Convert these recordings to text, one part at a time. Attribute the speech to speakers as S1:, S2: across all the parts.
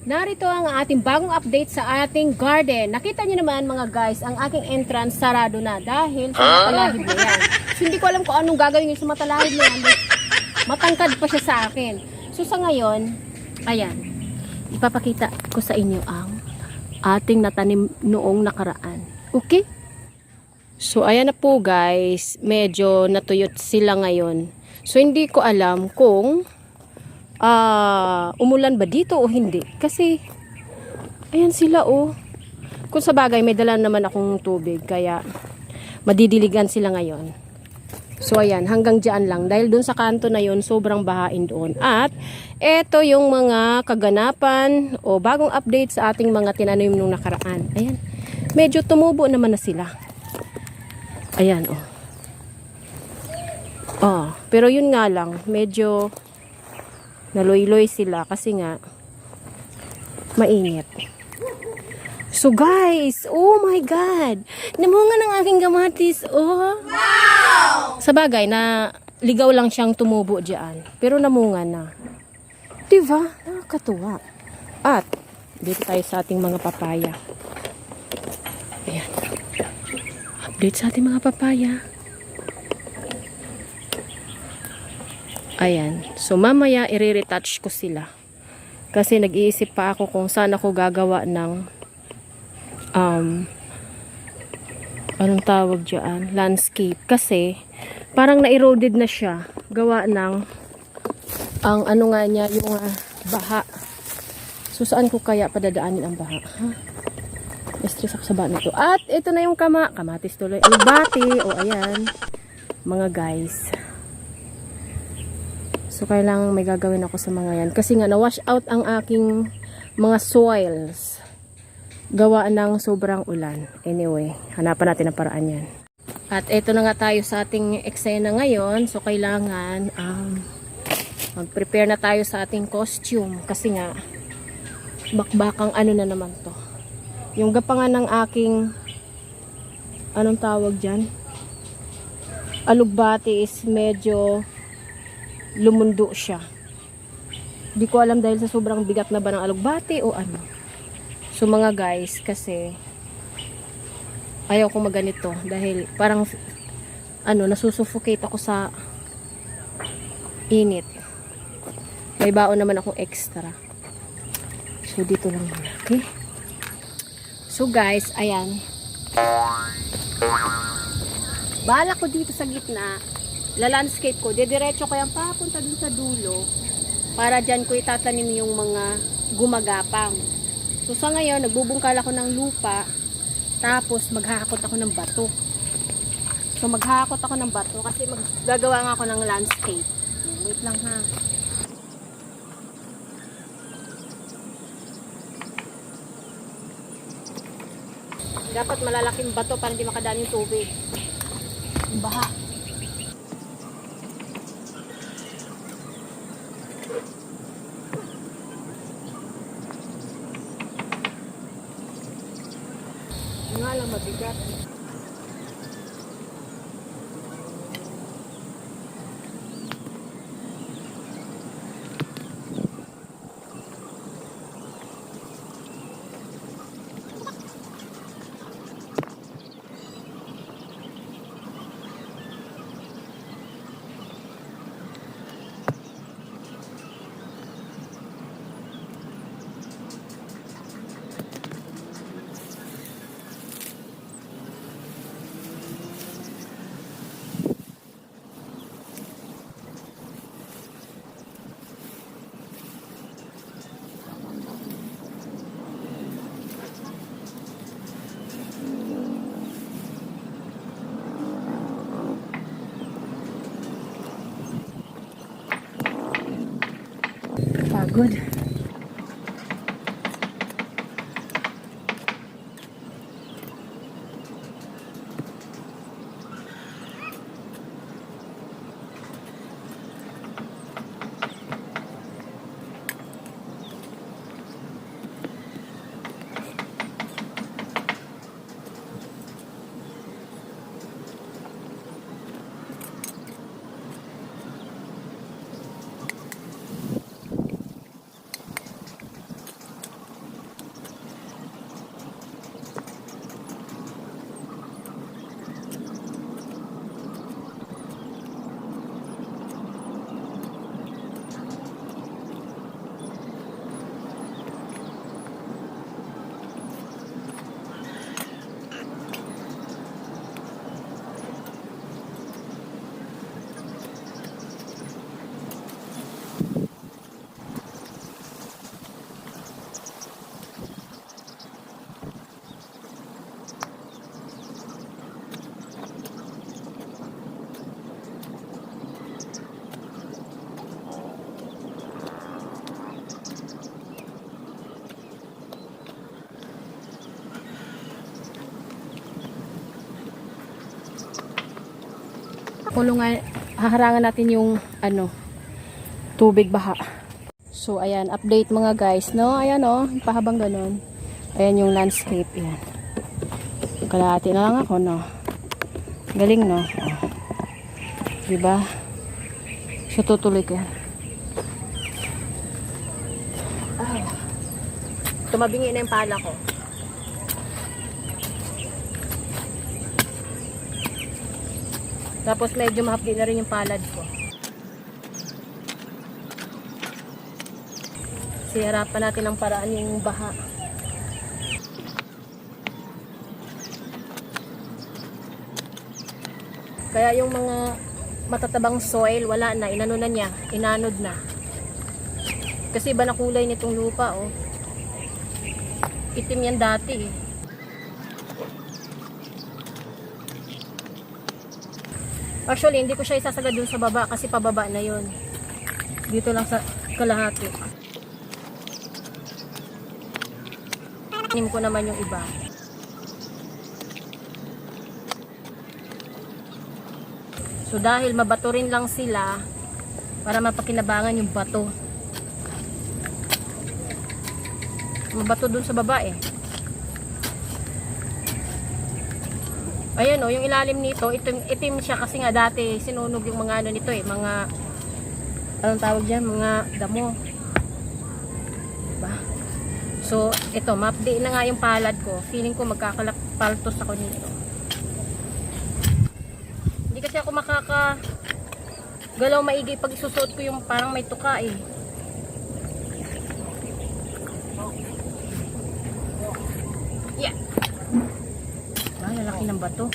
S1: Narito ang ating bagong update sa ating garden. Nakita niyo naman mga guys, ang aking entrance sarado na dahil sa matalahib na yan. So, hindi ko alam kung anong gagawin niyo sa matalahib na yan. Matangkad pa siya sa akin. So sa ngayon, ayan, ipapakita ko sa inyo ang ating natanim noong nakaraan. Okay? So ayan na po guys, medyo natuyot sila ngayon. So hindi ko alam kung umulan ba dito o hindi. Kasi, ayan sila oh. Kung sa bagay, may dala naman akong tubig. Kaya, madidiligan sila ngayon. So, ayan, hanggang dyan lang. Dahil dun sa kanto na yun, sobrang bahain doon. At, eto yung mga kaganapan o bagong update sa ating mga tinanim nung nakaraan. Ayan, medyo tumubo naman na sila. Ayan oh. Pero yun nga lang, medyo naloy-loy sila kasi nga mainit. So guys, oh my god, namunga ng aking kamatis. Oh, wow! Sa bagay na ligaw lang siyang tumubo diyan, pero namunga na. Diba? Nakakatuwa. At dito tayo sa ating mga papaya. Ayan. Update sa ating mga papaya. Ayan. So, mamaya i-retouch ko sila. Kasi nag-iisip pa ako kung saan ako gagawa ng anong tawag dyan? Landscape. Kasi, parang na-eroded na siya. Gawa ng ang ano nga niya, yung baha. So, saan ko kaya padadaanin ang baha? Ha? Stress ako sa baha nito. At, ito na yung kamatis tuloy. Alugbati. O, ayan. Mga guys. So, kailangan may gagawin ako sa mga yan. Kasi nga, na-wash out ang aking mga soils. Gawa ng sobrang ulan. Anyway, hanapan natin ang paraan yan. At ito na nga tayo sa ating eksena ngayon. So, kailangan mag-prepare na tayo sa ating costume. Kasi nga, bakbakang ano na naman to. Yung gapangan ng aking, anong tawag dyan? Alugbati is medyo lumundo siya. Di ko alam dahil sa sobrang bigat na ba ng alugbati o ano. So mga guys, kasi ayaw ko maganito dahil parang nasusuffocate ako sa init. May baon naman akong extra. So dito lang muna, okay? So guys, ayan. Bala ko dito sa gitna. La-landscape ko, didiretso ko yan papunta dun sa dulo para dyan ko itatanim yung mga gumagapang. So sa ngayon, nagbubungkal ako ng lupa tapos maghahakot ako ng bato. So maghahakot ako ng bato kasi gagawa nga ako ng landscape. Wait lang ha. Dapat malalaking bato para hindi makadaan yung tubig. Baha. Nga lang mabigat. Pagod. kulungan, haharangan natin yung ano, tubig baha. So ayan, update mga guys, no? Ayan oh, pahabang ganun. Ayan yung landscape, yan. Kalahati na lang ako, no? Galing, no? Oh. Diba? So tutuloy ko yan. Ay. Tumabingi na yung pala ko. Tapos medyo mahapdi na rin yung palad ko. Kasi harapan natin ang paraan yung baha. Kaya yung mga matatabang soil, wala na. Inano na niya. Inanod na. Kasi iba na kulay nitong lupa, oh. Itim yan dati, eh. Actually, hindi ko siya isasagad dun sa baba kasi pababa na yun. Dito lang sa kalahati. Nim ko naman yung iba. So dahil mabato rin lang sila para mapakinabangan yung bato. Mabato dun sa baba eh. Ayan o, yung ilalim nito, itim siya kasi nga dati sinunog yung mga ano nito eh, mga anong tawag dyan, mga damo. Diba? So, ito, mapdi na nga yung palad ko. Feeling ko magkakalapaltos ako nito. Hindi kasi ako makakagalaw maigi pag isusuot ko yung parang may tuka eh. Yeah. Ah, lalaki ng bato.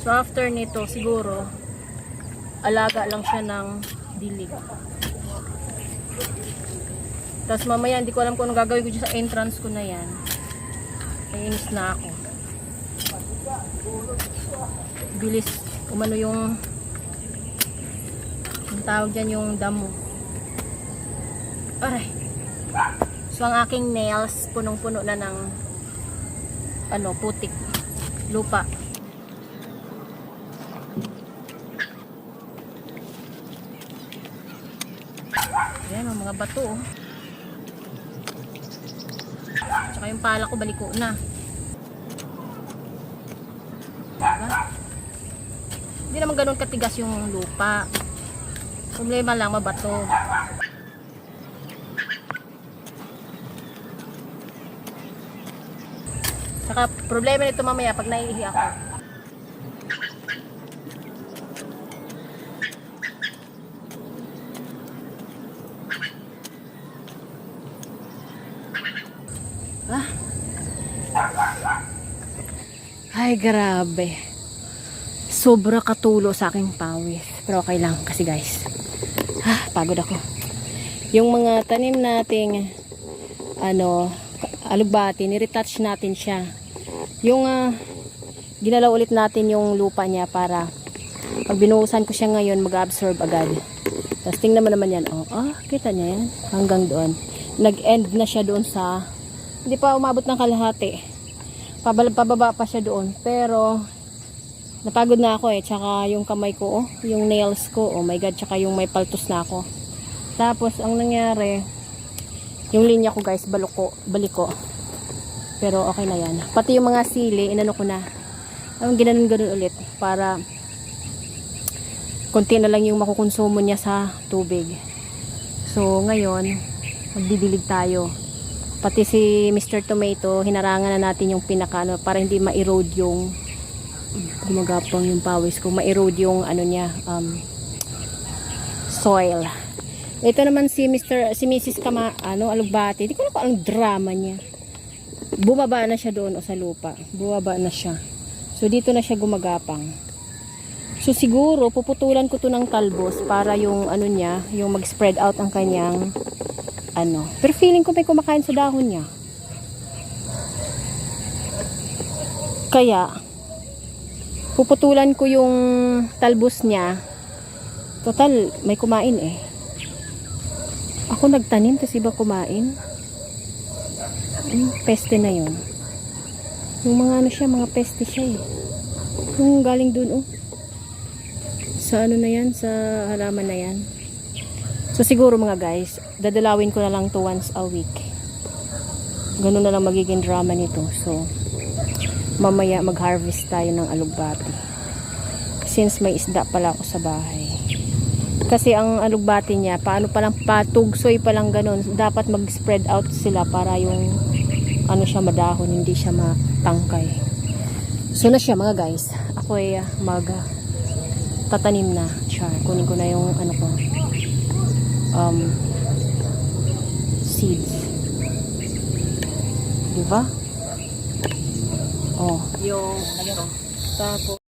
S1: So, after nito, siguro, alaga lang siya ng dilig. Tapos mamaya, hindi ko alam kung anong gagawin ko dyan sa entrance ko na yan. Naiinis na ako. Bilis, umano yung tawag dyan yung damo. Aray. So, ang aking nails, punong-puno na ng ano, putik. Lupa. Ayan, mga bato, oh. Tsaka yung pala ko baliko na. Diba? Hindi naman ganun katigas yung lupa. Problema lang mabato. Tsaka problema nito mamaya pag naiihi ako. Ay, grabe. Sobra katulo sa aking pawis. Pero okay lang kasi guys. Pagod ako. Yung mga tanim nating ano, alugbati, niretouch natin siya. Yung ginalaw ulit natin yung lupa niya para pag binuhusan ko siya ngayon, mag-absorb agad. Tapos tingnan mo naman yan. Kita niya yan. Hanggang doon. Nag-end na siya doon sa, hindi pa umabot ng kalahati. Pababa pa siya doon. Pero napagod na ako eh. Tsaka yung kamay ko, yung nails ko, oh my god, tsaka yung may paltos na ako. Tapos ang nangyari, yung linya ko guys, baliko. Pero okay na yan. Pati yung mga sili, inano ko na. Ang ginanon-ganon ulit para konti na lang yung makukonsumo niya sa tubig. So ngayon, magdidilig tayo. Pati si Mr. Tomato, hinarangan na natin yung pinaka para hindi ma-erode yung gumagapang yung pawis ko, ma-erode yung ano niya, soil. Ito naman si Mrs. Alugbati. Hindi ko alam kung anong drama niya. Bumaba na siya doon sa lupa. Bumaba na siya. So dito na siya gumagapang. So siguro puputulan ko to ng talbos para yung ano niya, yung mag-spread out ang kanyang ano. Pero feeling ko may kumakain sa dahon niya. Kaya puputulan ko yung talbos niya. Total may kumain eh. Ako nagtanim tapos iba kumain. Peste na yun. Yung mga ano siya, mga peste siya eh. Yung galing dun sa ano na yan, sa halaman na yan. So siguro mga guys, dadalawin ko na lang to once a week. Ganun na lang magiging drama nito. So mamaya mag-harvest tayo ng alugbati. Since may isda pala ako sa bahay. Kasi ang alugbati niya, paano palang patugsoy palang ganun. Dapat mag-spread out sila para yung ano siya madahon, hindi siya matangkay. So na siya mga guys. Ako ay tatanim na. Char. Kunin ko na yung ano ko. Seeds. Diba? Oh. Yung tapos